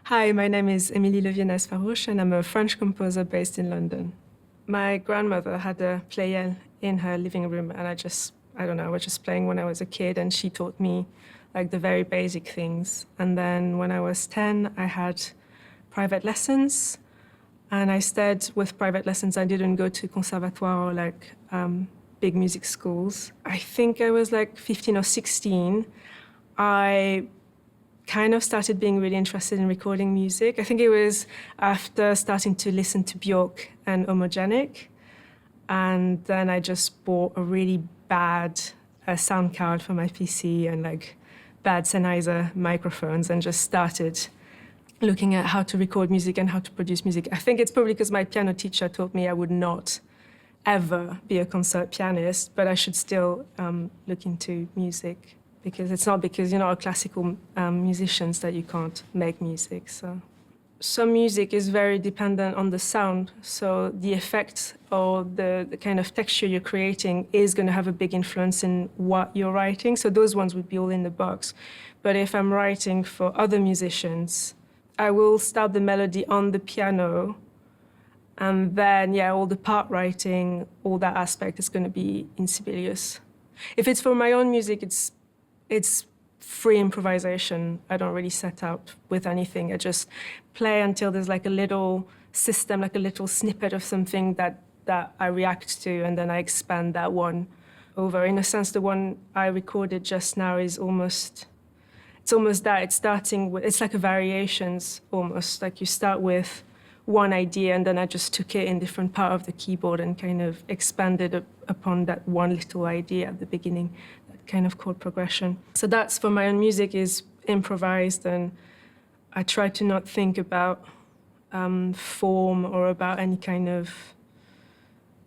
Hi, my name is Emilie Levienaise-Farrouch and I'm a French composer based in London. My grandmother had a playel in her living room and I don't know, I was just playing when I was a kid and she taught me like the very basic things. And then when I was 10, I had private lessons and I stayed with private lessons. I didn't go to conservatoire or like big music schools. I think I was like 15 or 16. I kind of started being really interested in recording music. I think it was after starting to listen to Bjork and Homogenic. And then I just bought a really bad sound card for my PC and like bad Sennheiser microphones and just started looking at how to record music and how to produce music. I think it's probably because my piano teacher told me I would not ever be a concert pianist, but I should still look into music. Because it's not because you're not a classical musicians that you can't make music. So some music is very dependent on the sound. So the effect or the kind of texture you're creating is going to have a big influence in what you're writing. So those ones would be all in the box. But if I'm writing for other musicians, I will start the melody on the piano. And then, yeah, all the part writing, all that aspect is going to be in Sibelius. If it's for my own music, it's free improvisation. I don't really set out with anything. I just play until there's like a little system, like a little snippet of something that I react to, and then I expand that one over. In a sense, the one I recorded just now is almost that. It's starting with, it's like a variations almost. Like you start with one idea, and then I just took it in different part of the keyboard and kind of expanded upon that one little idea at the beginning. Kind of chord progression. So that's for my own music is improvised, and I try to not think about form or about any kind of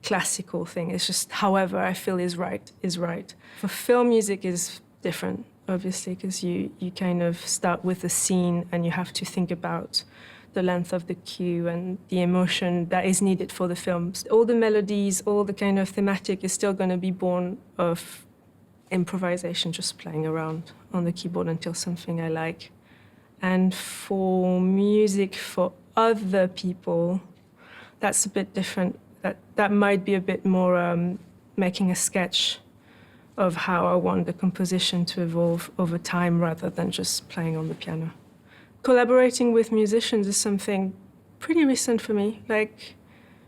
classical thing. It's just however I feel is right. For film music is different, obviously, because you kind of start with a scene and you have to think about the length of the cue and the emotion that is needed for the film. All the melodies, all the kind of thematic is still going to be born of improvisation, just playing around on the keyboard until something I like. And for music for other people, that's a bit different. That might be a bit more making a sketch of how I want the composition to evolve over time rather than just playing on the piano. Collaborating with musicians is something pretty recent for me, like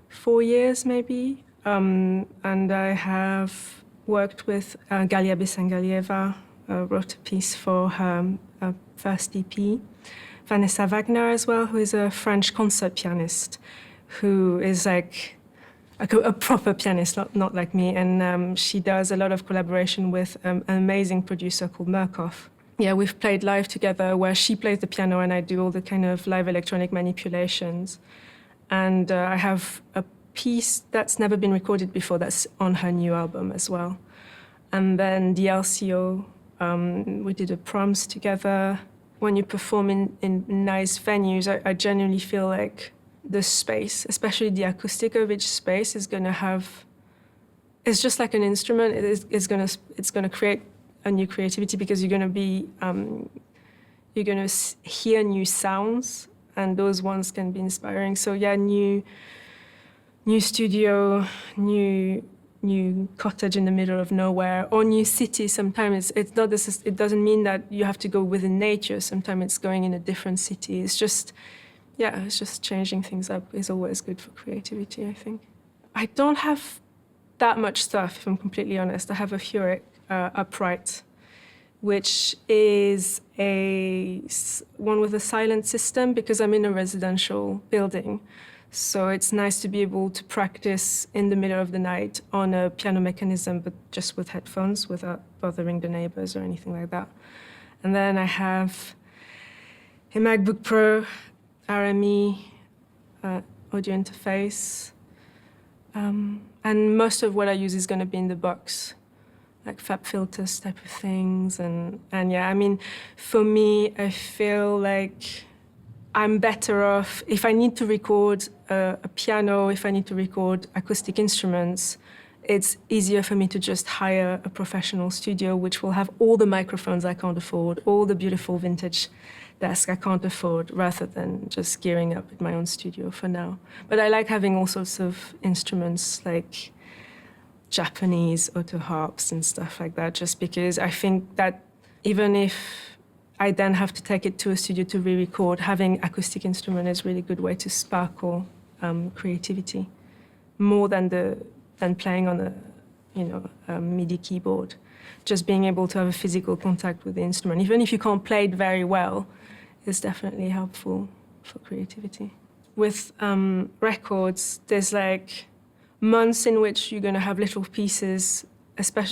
4 years maybe. And I have worked with Galia Besangalieva, wrote a piece for her first EP. Vanessa Wagner as well, who is a French concert pianist, who is like a proper pianist, not like me. And she does a lot of collaboration with an amazing producer called Murkoff. Yeah, we've played live together where she plays the piano and I do all the kind of live electronic manipulations. And I have a piece that's never been recorded before that's on her new album as well. And then the LCO, we did a proms together. When you perform in nice venues, I genuinely feel like the space, especially the acoustic of each space, is going to have, it's just like an instrument. It's going to create a new creativity because you're going to hear new sounds, and those ones can be inspiring. So yeah, new studio, new cottage in the middle of nowhere, or new city. Sometimes it's not this. It doesn't mean that you have to go within nature. Sometimes it's going in a different city. It's just changing things up is always good for creativity, I think. I don't have that much stuff, if I'm completely honest. I have a Hurek upright, which is one with a silent system because I'm in a residential building. So it's nice to be able to practice in the middle of the night on a piano mechanism, but just with headphones without bothering the neighbors or anything like that. And then I have a MacBook Pro, RME, audio interface. And most of what I use is going to be in the box, like Fab Filters type of things. And yeah, I mean, for me, I feel like I'm better off if I need to record a piano, if I need to record acoustic instruments, it's easier for me to just hire a professional studio which will have all the microphones I can't afford, all the beautiful vintage desk I can't afford, rather than just gearing up at my own studio for now. But I like having all sorts of instruments like Japanese auto harps and stuff like that, just because I think that even if I then have to take it to a studio to re-record, having acoustic instrument is a really good way to sparkle creativity, more than playing on a MIDI keyboard. Just being able to have a physical contact with the instrument, even if you can't play it very well, is definitely helpful for creativity. With records, there's like months in which you're going to have little pieces.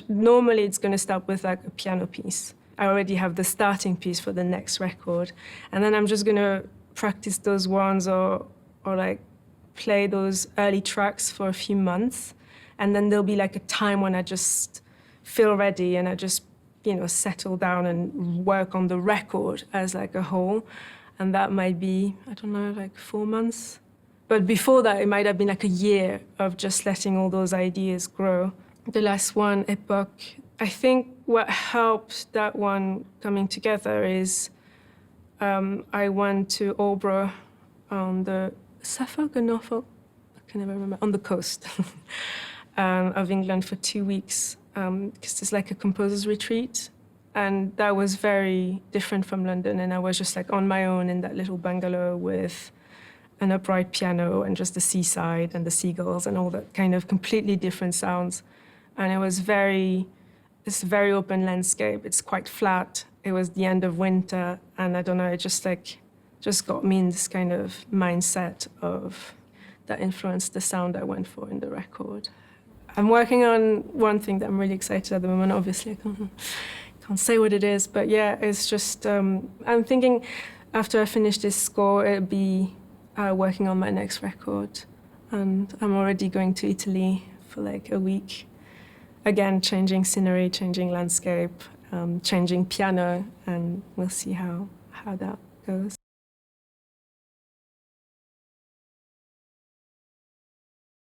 Normally, it's going to start with like a piano piece. I already have the starting piece for the next record, and then I'm just going to practice those ones or like play those early tracks for a few months, and then there'll be like a time when I just feel ready and I just settle down and work on the record as like a whole, and that might be, I don't know, like 4 months. But before that, it might have been like a year of just letting all those ideas grow. The last one, Epoch, I think what helped that one coming together is I went to Alborough on the Suffolk or Norfolk, I can never remember, on the coast of England for 2 weeks, because there's like a composer's retreat. And that was very different from London. And I was just like on my own in that little bungalow with an upright piano and just the seaside and the seagulls and all that kind of completely different sounds. And it was this very open landscape. It's quite flat. It was the end of winter. And I don't know, it just got me in this kind of mindset of that influenced the sound I went for in the record. I'm working on one thing that I'm really excited at the moment. Obviously, I can't say what it is, but yeah, it's just, I'm thinking after I finish this score, it'll be working on my next record. And I'm already going to Italy for like a week. Again, changing scenery, changing landscape, changing piano, and we'll see how that goes.